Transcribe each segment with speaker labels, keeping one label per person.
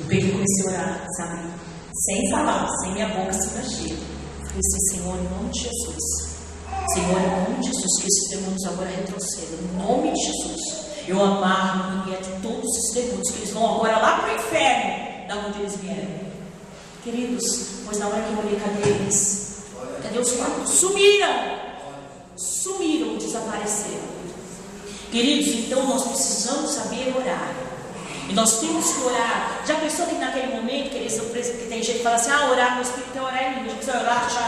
Speaker 1: Eu peguei e comecei a orar, sabe? Sem falar, sem minha boca se mexer. Falei assim: Senhor, em nome de Jesus. Senhor, em nome de Jesus, que esses demônios agora retrocedam. Em nome de Jesus. Eu amarro e de todos esses demônios, que eles vão agora lá para o inferno, da onde eles vieram. Queridos, pois na hora que eu olhei, cadê eles? Cadê os quatro? Sumiram, desapareceram. Queridos, então nós precisamos saber orar. E nós temos que orar. Já pensou que naquele momento, queridos, que tem gente que fala assim: orar no Espírito é orar em língua. A gente precisa orar, já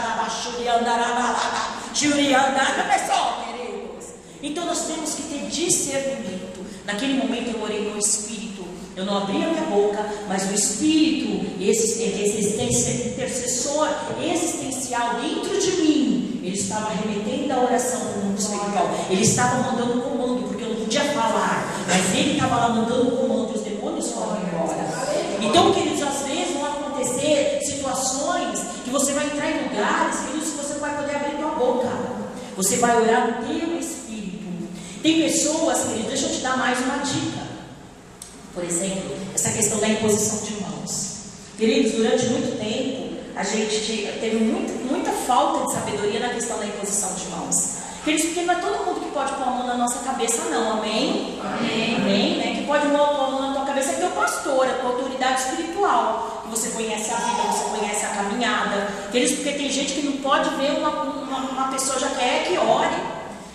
Speaker 1: pensou, queridos? Então nós temos que ter discernimento. Naquele momento eu orei no Espírito. Eu não abri a minha boca, mas o Espírito, esse intercessor existencial dentro de mim, ele estava remetendo a oração no mundo espiritual. Ele estava mandando um comando, porque eu não podia falar, mas ele estava lá mandando um comando e os demônios foram embora. Então, queridos, às vezes vão acontecer situações que você vai entrar em lugares, queridos, que você não vai poder abrir tua boca. Você vai orar no teu Espírito. Tem pessoas, queridos, deixa eu te dar mais uma dica. Por exemplo, essa questão da imposição de mãos. Queridos, durante muito tempo, a gente teve muita falta de sabedoria na questão da imposição de mãos. Queridos, porque não é todo mundo que pode pôr a mão na nossa cabeça, não, amém? Amém. Amém, né? Que pode pôr a mão na tua cabeça é teu pastor, a tua autoridade espiritual, que você conhece a vida, você conhece a caminhada. Queridos, porque tem gente que não pode ver uma pessoa já quer que ore.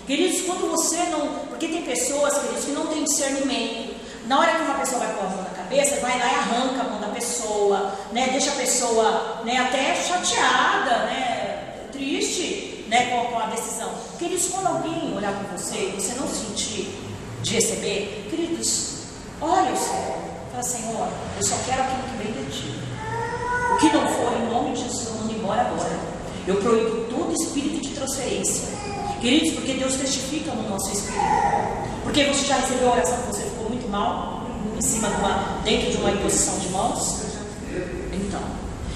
Speaker 1: Queridos, quando você não... Porque tem pessoas, queridos, que não têm discernimento. Na hora que uma pessoa vai pôr a mão na cabeça, vai lá e arranca a mão da pessoa, né? Deixa a pessoa, né, até chateada, né, triste, né, com a decisão. Queridos, quando alguém olhar para você e você não sentir de receber, queridos, ore ao Senhor. Fala: Senhor, eu só quero aquilo que vem de ti. O que não for, em nome de Jesus, eu mando embora agora. Eu proíbo todo espírito de transferência. Queridos, porque Deus testifica no nosso espírito. Porque você já recebeu a oração que você ficou muito mal, em cima dentro de uma imposição de mãos? Então,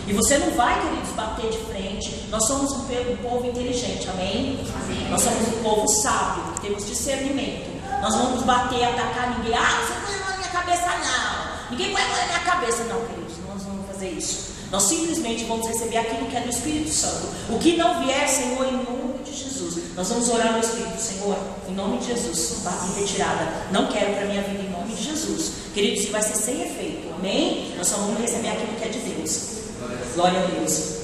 Speaker 1: e você não vai, queridos, bater de frente. Nós somos um povo inteligente, amém? Amém. Nós somos um povo sábio, que temos discernimento. Nós não vamos bater, atacar ninguém. Você põe a mão na minha cabeça, não. Ninguém põe a mão na minha cabeça, não, queridos. Nós não vamos fazer isso. Nós simplesmente vamos receber aquilo que é do Espírito Santo. O que não vier, Senhor, em nome de Jesus, nós vamos orar no Espírito. Senhor, em nome de Jesus, bate em retirada. Não quero para a minha vida, em nome de Jesus. Queridos, isso vai ser sem efeito, amém? Nós só vamos receber aquilo que é de Deus. Glória a Deus.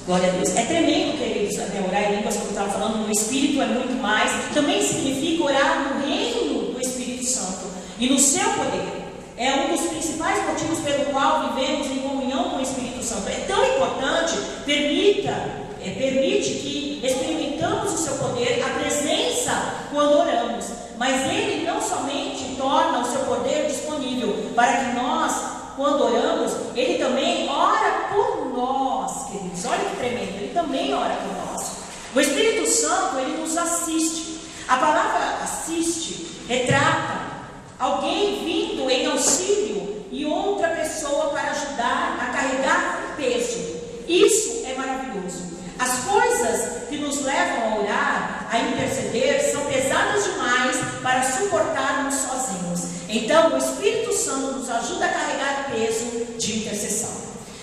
Speaker 1: Glória a Deus. É tremendo, queridos, orar em línguas, como eu estava falando, no Espírito é muito mais. Também significa orar no reino do Espírito Santo e no seu poder. É um dos principais motivos pelo qual vivemos em comunhão com o Espírito Santo. É tão importante, permite que experimentamos o seu poder, a presença quando oramos. Mas ele não somente torna o seu poder disponível para que nós, quando oramos, ele também ora por nós, queridos. Olha que tremendo, ele também ora por nós. O Espírito Santo, ele nos assiste. A palavra assiste retrata alguém vindo em auxílio e outra pessoa para ajudar a carregar o peso. Isso é maravilhoso. As coisas que nos levam a orar, a interceder, são pesadas demais para suportarmos sozinhos. Então, o Espírito Santo nos ajuda a carregar o peso de intercessão.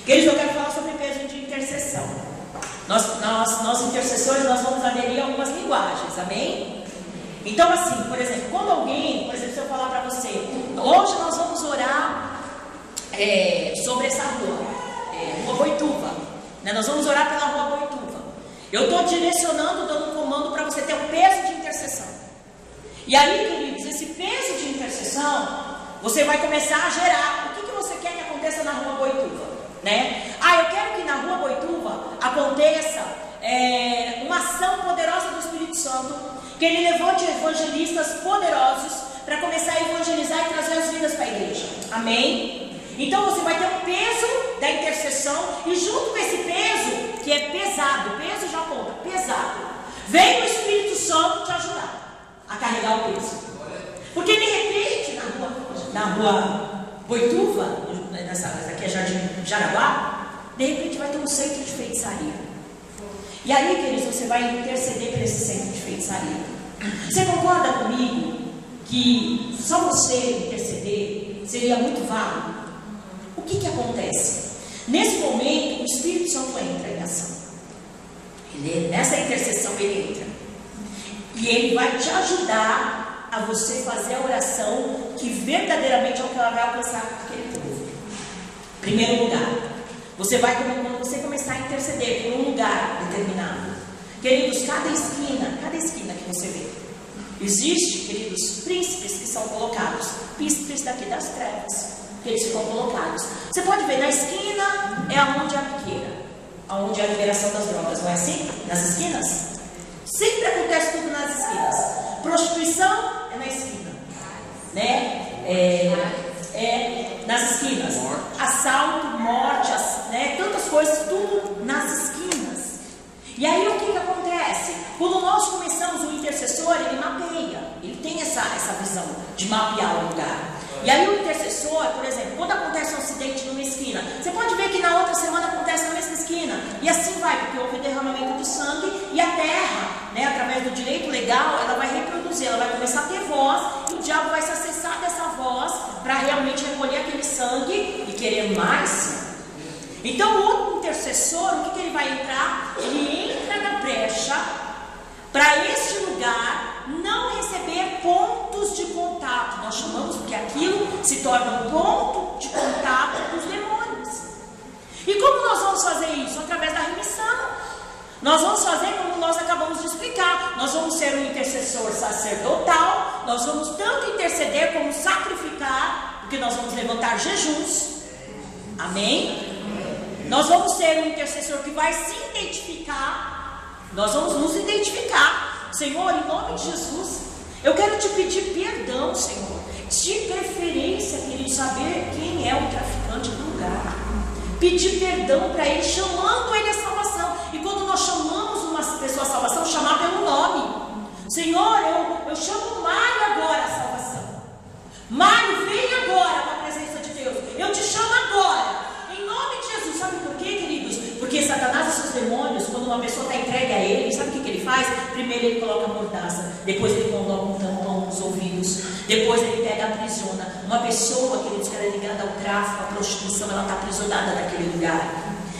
Speaker 1: Queridos, eu quero falar sobre peso de intercessão. Nós intercessores, nós vamos aderir a algumas linguagens, amém? Então, assim, por exemplo, quando alguém, por exemplo, se eu falar para você, hoje nós vamos orar sobre essa rua Boituva, né? Nós vamos orar pela rua Boituva. Eu estou direcionando, dando um comando para você ter um peso de intercessão. E aí, queridos, esse peso de intercessão, você vai começar a gerar. O que você quer que aconteça na rua Boituva, né? Eu quero que na rua Boituva aconteça uma ação poderosa do Espírito Santo, que ele levante evangelistas poderosos para começar a evangelizar e trazer as vidas para a igreja, amém? Então você vai ter um peso da intercessão, e junto com esse peso, que é pesado, peso já conta, pesado, vem o Espírito Santo te ajudar a carregar o peso. Porque de repente, na rua Boituva, aqui é Jardim Jaraguá, de repente vai ter um centro de feitiçaria. E aí, queridos, você vai interceder por esse centro de feitiçaria. Você concorda comigo que só você interceder seria muito válido? acontece? Nesse momento, o Espírito Santo entra em ação. Nessa intercessão ele entra. E ele vai te ajudar a você fazer a oração que verdadeiramente é o que ela vai alcançar aquele povo. Primeiro lugar, quando você começar a interceder por um lugar determinado, queridos, cada esquina que você vê, existe, queridos, príncipes que são colocados, príncipes daqui das trevas, que eles ficam colocados. Você pode ver, na esquina é onde é a biqueira, onde é a liberação das drogas, não é assim? Nas esquinas? Sempre acontece tudo nas esquinas. Prostituição é na esquina, né? Nas esquinas. Assalto, morte, né? Tantas coisas, tudo nas esquinas. E aí o que acontece? Quando nós começamos o intercessor, ele mapeia. Ele tem essa visão de mapear o lugar. E aí o intercessor, por exemplo, quando acontece um acidente numa esquina, você pode ver que na outra semana acontece na mesma esquina. E assim vai, porque houve derramamento de sangue e a terra, né, através do direito legal, ela vai reproduzir, ela vai começar a ter voz e o diabo vai se acessar dessa voz para realmente recolher aquele sangue e querer mais sangue. Então o intercessor, o que ele vai entrar? Ele entra na brecha para este lugar não receber pontos de contato. Nós chamamos porque aquilo se torna um ponto de contato dos demônios. E como nós vamos fazer isso? Através da remissão. Nós vamos fazer como nós acabamos de explicar. Nós vamos ser um intercessor sacerdotal. Nós vamos tanto interceder como sacrificar, porque nós vamos levantar jejuns. Amém? Nós vamos ser um intercessor que vai se identificar. Nós vamos nos identificar. Senhor, em nome de Jesus, eu quero te pedir perdão, Senhor. De preferência, querido, saber quem é o traficante do lugar. Pedir perdão para ele, chamando ele à salvação. E quando nós chamamos uma pessoa à salvação, chamar pelo nome. Senhor, eu chamo Mário agora à salvação. Mário, vem agora na presença de Deus. Eu te chamo agora. Em nome de Jesus. Sabe por quê, queridos? Porque Satanás e seus demônios, quando uma pessoa está entregue a ele, sabe o que ele faz? Primeiro ele coloca a mordaça, depois ele coloca um tampão nos ouvidos, depois ele pega, aprisiona. Uma pessoa, queridos, que ela é ligada ao tráfico, à prostituição, ela está aprisionada naquele lugar.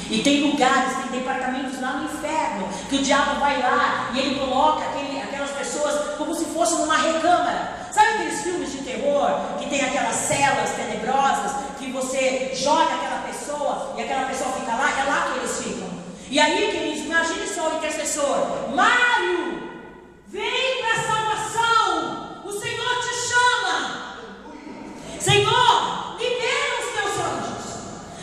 Speaker 1: E tem lugares, tem departamentos lá no inferno, que o diabo vai lá e ele coloca aquelas pessoas como se fosse numa recâmara. Sabe aqueles filmes de terror, que tem aquelas celas tenebrosas, que você joga aquela pessoa e aquela pessoa fica lá? É lá que eles ficam. E aí, queridos, imagine só o intercessor. Mário, vem para a salvação. O Senhor te chama. Senhor, libera os teus anjos.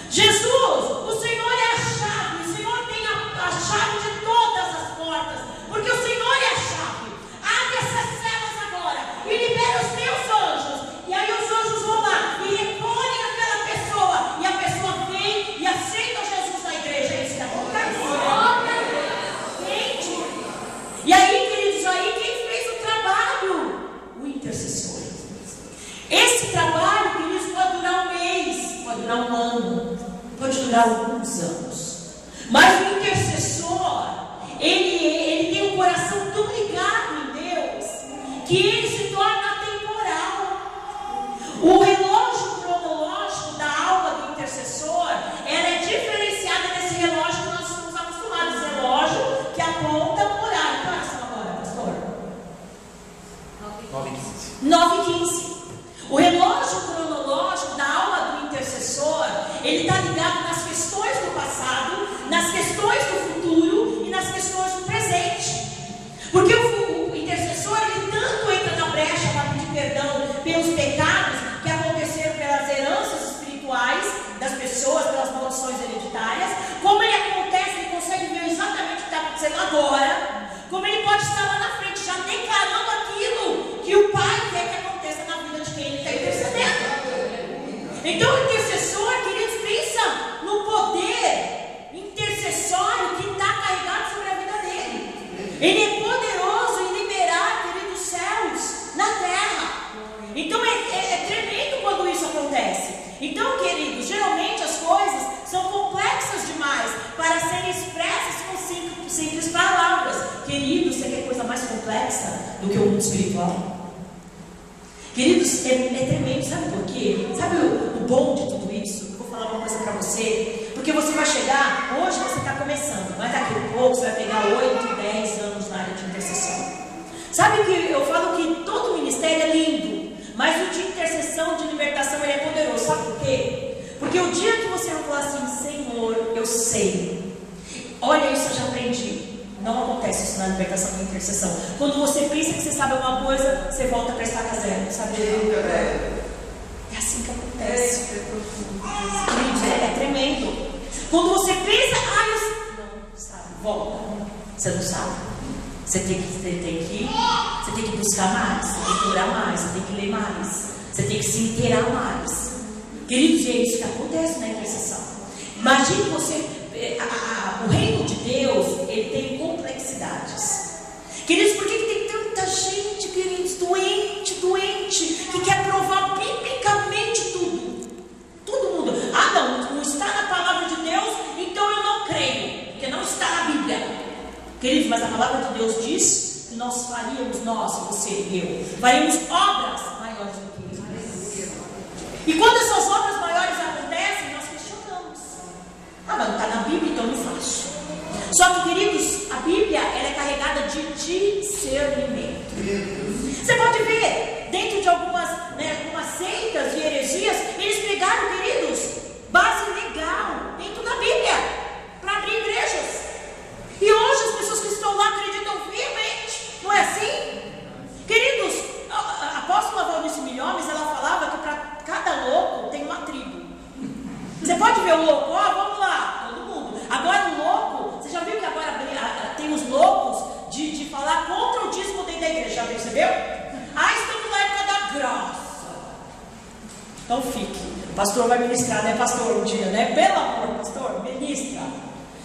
Speaker 1: Jesus, o Senhor é a chave. O Senhor tem a chave de todas as portas, porque o Senhor é a chave. Abre essas celas agora e libera os teus anjos. E aí os anjos vão lá e recolhem aquela pessoa. E a pessoa vem e aceita Jesus na igreja. É isso que acontece. E aí, queridos, aí quem fez o trabalho? O intercessor. Esse trabalho, queridos, pode durar um mês, pode durar um ano, pode durar alguns anos. Mas o intercessor, ele tem um coração tão ligado em Deus, que ele se torna atemporal. O relógio cronológico da alma do intercessor, ela é diferenciada desse relógio que nós estamos acostumados. Relógio que aponta o horário. Qual é essa agora, pastor? 9h15. O relógio cronológico da alma do intercessor, ele está ligado nas questões do passado, nas questões do futuro e nas questões do presente. Porque o intercessor, ele tanto entra na brecha para pedir perdão pelos pecados que aconteceram pelas heranças espirituais das pessoas, pelas maldições hereditárias, como ele acontece, ele consegue ver exatamente o que está acontecendo agora, como ele pode estar lá na frente já declarando aquilo que o Pai quer que aconteça na vida de quem ele está intercedendo. Então o intercessor, queridos, pensa no poder intercessório que está carregado sobre a vida dele. Ele é poderoso em liberar, queridos, céus na terra. Então é tremendo quando isso acontece. Então, queridos, geralmente as coisas são complexas demais para serem expressas com simples palavras. Queridos, você quer coisa mais complexa do que o mundo espiritual? Queridos, é tremendo, sabe por quê? Sabe o bom de tudo isso? Eu vou falar uma coisa para Porque você vai chegar, hoje você está começando, mas daqui a pouco você vai pegar 8, 10 anos na área de intercessão. Sabe que eu falo que todo ministério é lindo, mas o de intercessão, de libertação, ele é poderoso. Sabe por quê? Porque o dia que você vai falar assim, Senhor, eu sei, olha, isso eu já aprendi. Não acontece isso na libertação e intercessão. Quando você pensa que você sabe alguma coisa, você volta para estaca zero, sabe? É assim que acontece. É tremendo. Quando você pensa, não sabe, volta. Você não sabe. Você tem que buscar mais, você tem que orar mais, você tem que ler mais, você tem que se inteirar mais. Queridos, é isso que acontece na intercessão. Imagine você, o reino de Deus, ele tem complexidades. Queridos, por que tem tanta gente, queridos, doente, que quer provar biblicamente tudo? Todo mundo. Não está na palavra de Deus, então eu não creio, porque não está na Bíblia. Queridos, mas a palavra de Deus diz que nós faríamos, você e eu, faríamos obras maiores do que isso. E quando essas obras maiores acontecem, nós questionamos. Mas não está na Bíblia, então não faço. Só que, queridos, a Bíblia, ela é carregada de discernimento. Você pode ver, dentro de algumas seitas e heresias, eles pegaram, queridos, base legal dentro da Bíblia, para abrir igrejas. E hoje as pessoas que estão lá acreditam fielmente, não é assim? Queridos, a apóstola Valnice Milhomes, ela falava que para cada louco tem uma tribo. Você pode ver o louco, vamos lá, todo mundo. Agora o louco, você já viu que agora tem os loucos de falar contra o dízimo dentro da igreja, já percebeu? Estamos na época da graça. Então fique, o pastor vai ministrar, né pastor, um dia, né? Pelo amor, pastor, ministra.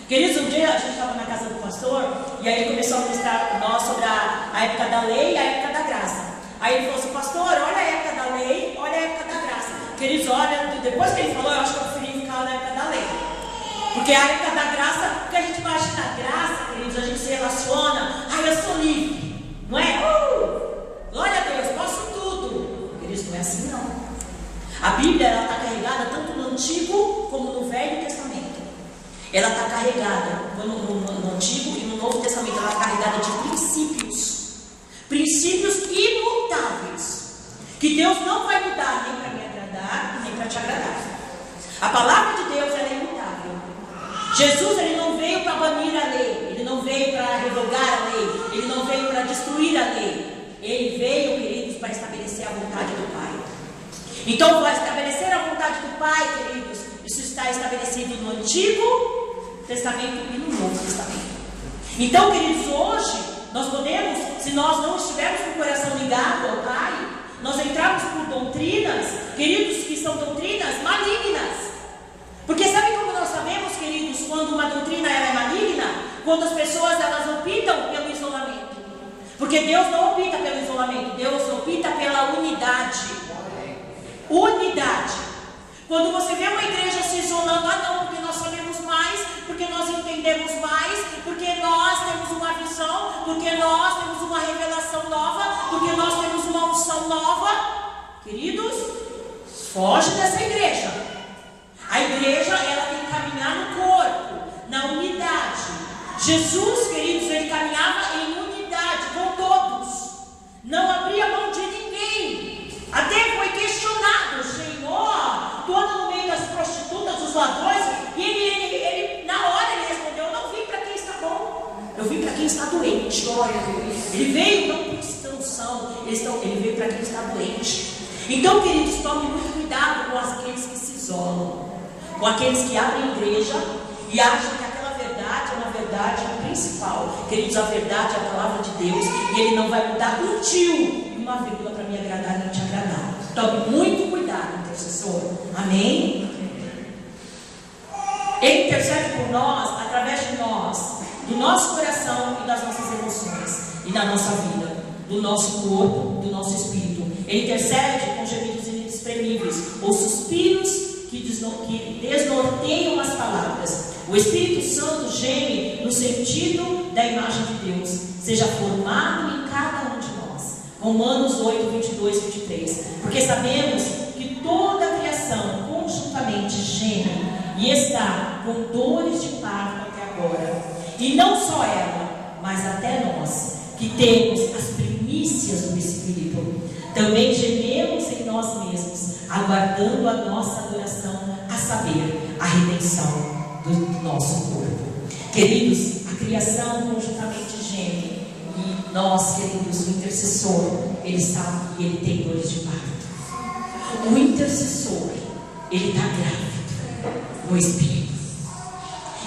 Speaker 1: Queridos, um dia a gente estava na casa do pastor, e aí ele começou a ministrar nós sobre a época da lei e a época da graça. Aí ele falou assim, pastor, olha a época da lei, olha a época da graça. Queridos, olha, depois que ele falou, eu acho que eu preferi ficar na época da lei. Porque a época da graça, porque a gente imagina a graça, queridos, a gente se relaciona, eu sou livre, não é? Glória a Deus, posso tudo. Queridos, não é assim não. A Bíblia, ela está carregada tanto no Antigo como no Velho Testamento. Ela está carregada no Antigo e no Novo Testamento, ela está carregada de princípios imutáveis, que Deus não vai mudar nem para me agradar nem para te agradar. A palavra de Deus, ela é imutável. Jesus, ele não veio para banir a lei, ele não veio para revogar a lei, ele não veio para destruir a lei, ele veio, queridos, para estabelecer a vontade do Pai. Então, para estabelecer a vontade do Pai, queridos, isso está estabelecido no Antigo Testamento e no Novo Testamento. Então, queridos, hoje nós podemos, se nós não estivermos com o coração ligado ao Pai, nós entramos por doutrinas, queridos, que são doutrinas malignas. Porque sabe como nós sabemos, queridos, quando uma doutrina ela é maligna? Quando as pessoas elas optam pelo isolamento. Porque Deus não opta pelo isolamento, Deus opta pela unidade. Unidade. Quando você vê uma igreja se isolando, não, porque nós sabemos mais, porque nós entendemos mais, porque nós temos uma visão, porque nós temos uma revelação nova, porque nós temos uma unção nova. Queridos, foge dessa igreja. A igreja, ela tem que caminhar no corpo, na unidade. Jesus, queridos, ele caminhava em unidade com todos, não abria mão de ninguém. Até foi questionado, Senhor, tu anda no meio das prostitutas, dos ladrões, e ele na hora ele respondeu, eu não vim para quem está bom, eu vim para quem está doente. Glória a Deus. Ele veio não para os que são, ele veio para quem está doente. Então, queridos, tome muito cuidado com aqueles que se isolam, com aqueles que abrem igreja e acham que aquela verdade é uma verdade principal. Queridos, a verdade é a palavra de Deus, e ele não vai mudar um tio, uma vírgula para me agradar e não te agradar. Tome muito cuidado, intercessor. Amém? Ele intercede por nós, através de nós, do nosso coração e das nossas emoções, e da nossa vida, do nosso corpo, do nosso espírito. Ele intercede com gemidos inexprimíveis, ou suspiros que desnorteiam as palavras. O Espírito Santo geme no sentido da imagem de Deus, seja formado em cada um de nós. Romanos 8, 22, 23. Porque sabemos que toda a criação conjuntamente geme e está com dores de parto até agora. E não só ela, mas até nós, que temos as primícias do Espírito, também gememos em nós mesmos, aguardando a nossa adoração, a saber, a redenção do nosso corpo. Queridos, a criação conjuntamente geme, e nós, queridos, o intercessor, ele sabe que ele tem dores de parto. O intercessor, ele está grávido no Espírito.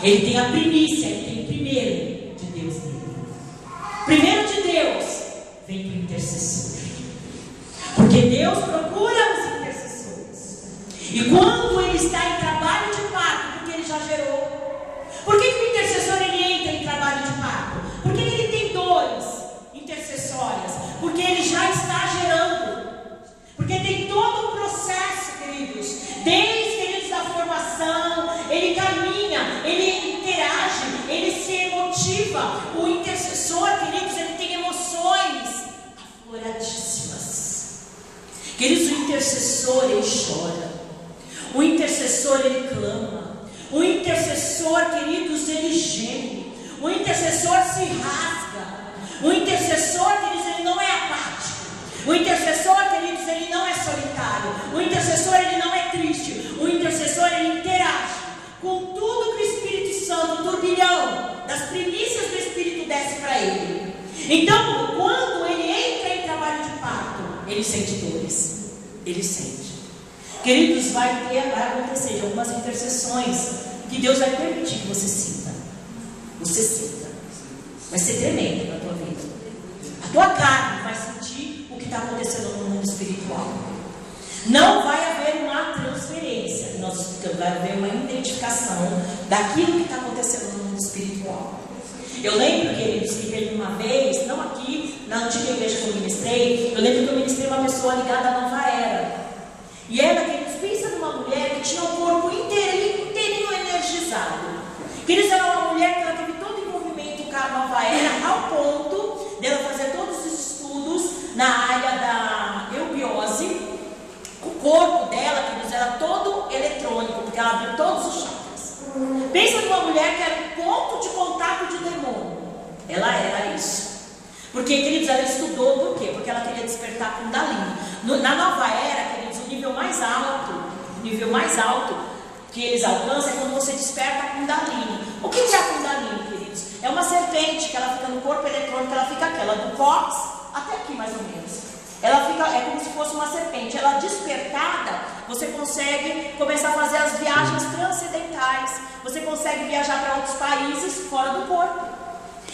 Speaker 1: Ele tem a primícia, ele tem o primeiro de Deus nele. Primeiro de Deus, vem para o intercessor. Porque Deus procura os intercessores. E quando ele está em trabalho de parto, porque ele já gerou. Por que o intercessor ele entra em trabalho de parto? Por que ele tem dores intercessórias? Porque ele já está gerando. Porque tem todo um processo, queridos. Desde, queridos, da formação, ele caminha, ele interage, ele se emotiva. O intercessor, queridos, ele tem emoções afloradíssimas. Queridos, o intercessor, ele chora. O intercessor, ele clama. O intercessor, queridos, ele geme. O intercessor se rasga. O intercessor, queridos, ele não é apático. O intercessor, queridos, ele não é solitário. O intercessor, ele não é triste. O intercessor, ele interage com tudo que o Espírito Santo, o turbilhão das primícias do Espírito desce para ele. Então, quando ele entra em trabalho de parto, ele sente dores. Ele sente. Queridos, vai acontecer de algumas intercessões que Deus vai permitir que você sinta. Você sinta. Vai ser tremendo na tua vida. A tua carne vai sentir o que está acontecendo no mundo espiritual. Não vai haver uma transferência que nós explicamos, vai haver uma identificação daquilo que está acontecendo no mundo espiritual. Eu lembro, queridos, que teve uma vez, não aqui, na antiga igreja que eu ministrei, eu lembro que eu ministrei uma pessoa ligada à Nova Era. E ela, queridos, pensa numa mulher que tinha o corpo inteirinho energizado. Queridos, era uma mulher que ela teve todo o envolvimento com a Nova Era, ao ponto dela fazer todos os estudos na área da eubiose. O corpo dela, queridos, era todo eletrônico, porque ela abriu todos os chakras. Pensa numa mulher que era um ponto de contato de demônio. Ela era isso. Porque, queridos, ela estudou por quê? Porque ela queria despertar Kundalini. Na Nova Era, queridos, o nível mais alto que eles alcançam é quando você desperta a Kundalini. O que é a Kundalini, queridos? É uma serpente que ela fica no corpo eletrônico, ela fica aquela do cóccix até aqui mais ou menos. Ela fica, é como se fosse uma serpente. Ela despertada, você consegue começar a fazer as viagens transcendentais. Você consegue viajar para outros países fora do corpo.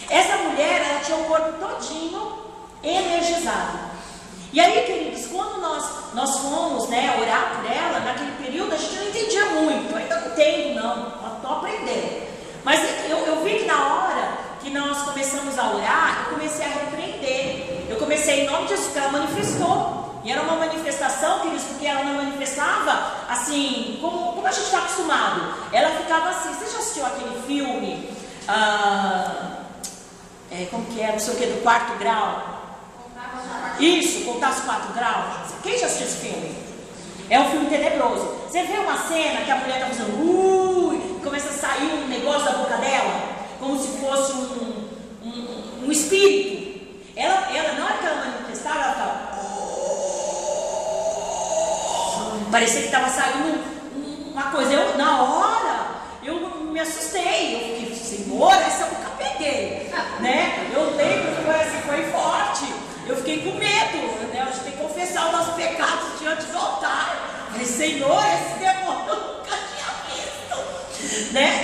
Speaker 1: Essa mulher, ela tinha o corpo todinho energizado. E aí, queridos, quando nós fomos, orar por ela, naquele período a gente não entendia muito. Eu ainda não entendo, não, estou aprendendo. Mas eu vi que na hora que nós começamos a orar, eu comecei a repreender. Eu comecei em nome de Jesus, porque ela manifestou. E era uma manifestação, queridos, porque ela não manifestava assim, como a gente está acostumado. Ela ficava assim. Você já assistiu aquele filme? Como que é? Não sei o que, do 4º grau. Isso, Contar os 4 graus. Quem já assistiu esse filme? É um filme tenebroso. Você vê uma cena que a mulher está fazendo começa a sair um negócio da boca dela, como se fosse um espírito. Ela, na hora que ela manifestava, ela ficava. Parecia que estava saindo uma coisa. Na hora, eu me assustei. Eu fiquei, Senhor, essa eu nunca peguei. Eu lembro que foi forte. Eu fiquei com medo, A gente tem que confessar os nossos pecados diante do altar. Falei, Senhor, esse demônio eu nunca tinha visto,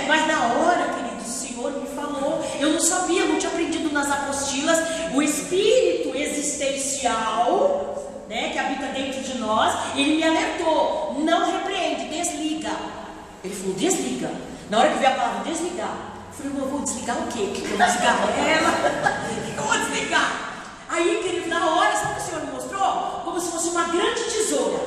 Speaker 1: Mas na hora, querido, o Senhor me falou. Eu não sabia, eu não tinha aprendido nas apostilas. O espírito existencial, que habita dentro de nós, ele me alertou. Não repreende, desliga. Ele falou, desliga. Na hora que veio a palavra desligar, eu falei, eu vou desligar o quê? O que eu vou desligar ela? O que eu vou desligar? Aí, querido, na hora, sabe o que o Senhor me mostrou? Como se fosse uma grande tesoura,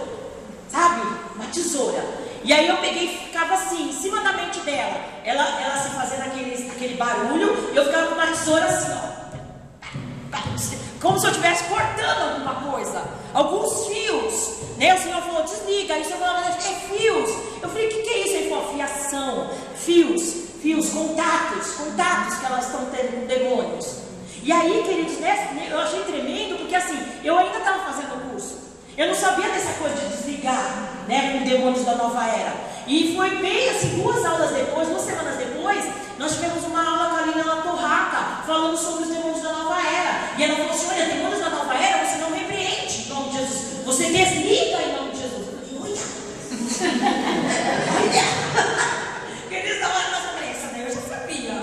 Speaker 1: sabe? Uma tesoura. E aí eu peguei e ficava assim, em cima da mente dela. Ela se fazendo aquele barulho, e eu ficava com uma tesoura assim, como se eu estivesse cortando alguma coisa. Alguns fios, O Senhor falou, desliga. Aí o Senhor falou, mas é fios. Eu falei, o que é isso? Ele falou, fiação. fios, contatos que elas estão tendo com demônios. E aí, queridos, eu achei tremendo, porque assim, eu ainda estava fazendo o curso. Eu não sabia dessa coisa de desligar, né, com demônios da nova era. E foi bem assim, 2 semanas depois, nós tivemos uma aula com a Liliana Torraca, falando sobre os demônios da nova era. E ela falou assim: olha, demônios da nova era, você não repreende em nome de Jesus, você desliga em nome de Jesus. Olha! Eles estavam na nossa cabeça, né? Eu já sabia.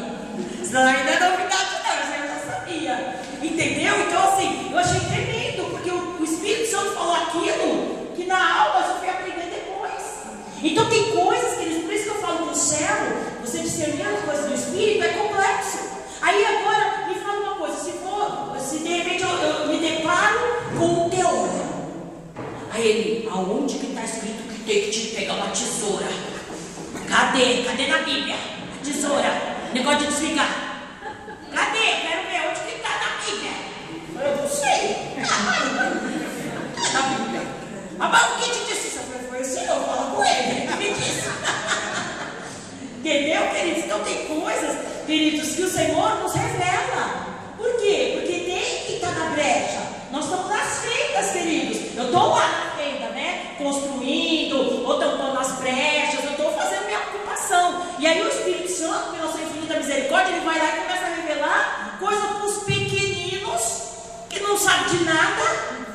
Speaker 1: Isso ainda é novidade, não, eu já sabia. Entendeu? Então, assim, eu achei tremendo, porque o Espírito Santo falou aquilo que na aula eu só fui aprender depois. Então, tem coisas, queridos, por isso que eu falo que o céu, você discernir as coisas do Espírito é complexo. Aí agora, me fala uma coisa: se de repente eu me deparo com um teólogo, aí ele, aonde que está escrito que tem que te pegar uma tesoura? Cadê na Bíblia? A tesoura, negócio de desligar. Cadê? Quero ver onde que está na Bíblia. Eu não sei. Na Bíblia. Mas quem te disse isso? Foi o Senhor, fala com ele me disse. Entendeu, queridos? Então tem coisas, queridos, que o Senhor nos revela. Por quê? Porque tem que estar na brecha. Nós estamos nas fendas, queridos. Eu estou lá na fenda, né? Construindo, ou tampando as brechas, eu estou fazendo minha ocupação. E aí o Espírito Santo, pela sua infinita misericórdia, ele vai lá e começa a revelar coisas para os pequeninos, que não sabem de nada,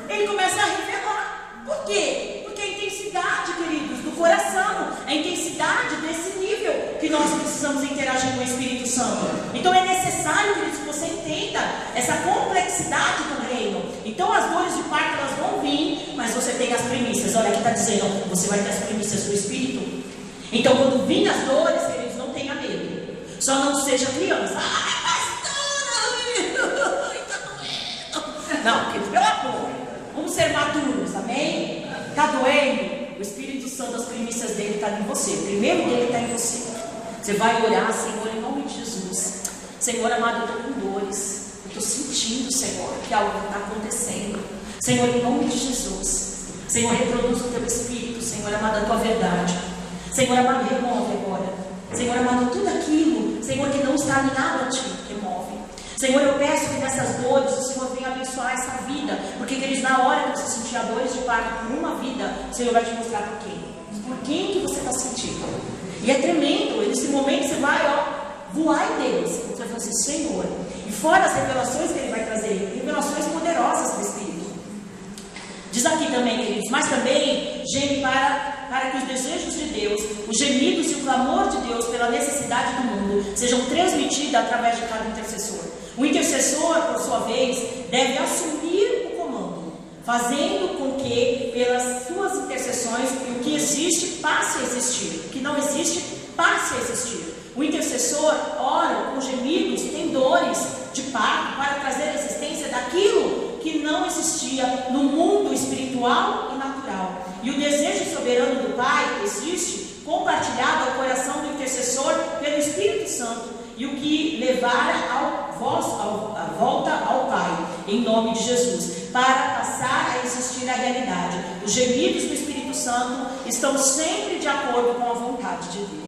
Speaker 1: ele começa a revelar. Por quê? Porque a intensidade, queridos, do coração, a intensidade desse nível que nós precisamos interagir com o Espírito Santo. Então é necessário, queridos, que você entenda essa complexidade do reino. Então as dores de parto, elas vão vir, mas você tem as primícias. Olha aqui está dizendo, você vai ter as primícias do Espírito. Então quando vir as dores, queridos, não tenha medo. Só não seja criança. Não, queridos, pelo amor, vamos ser maduros, amém? Está doendo? O Espírito Santo, as primícias dele estão em você. O primeiro dele está em você. Você vai orar: Senhor, em nome de Jesus. Senhor amado, eu estou com dores. Eu estou sentindo, Senhor, que algo está acontecendo. Senhor, em nome de Jesus. Senhor, reproduz o teu Espírito, Senhor amado, a tua verdade. Senhor amado, remove agora. Senhor amado, tudo aquilo, Senhor, que não está alinhado a ti, remove. Senhor, eu peço que nessas dores o Senhor venha abençoar essa vida. Porque, queridos, na hora que você sentir a dores de parto por uma vida, o Senhor vai te mostrar por quem. Por quem que você está sentindo. E é tremendo. Nesse momento você vai, voar em Deus. Você vai falar assim: Senhor. E fora as revelações que Ele vai trazer, revelações poderosas do Espírito. Diz aqui também, queridos, mas também geme para que os desejos de Deus, os gemidos e o clamor de Deus pela necessidade do mundo sejam transmitidos através de cada intercessor. O intercessor, por sua vez, deve assumir o comando, fazendo com que, pelas suas intercessões, o que existe passe a existir, o que não existe passe a existir. O intercessor ora com gemidos, tem dores de parto para trazer a existência daquilo que não existia no mundo espiritual e natural. E o desejo soberano do Pai existe, compartilhado ao coração do intercessor pelo Espírito Santo, e o que levara a volta ao Pai, em nome de Jesus, para passar a existir a realidade. Os gemidos do Espírito Santo estão sempre de acordo com a vontade de Deus.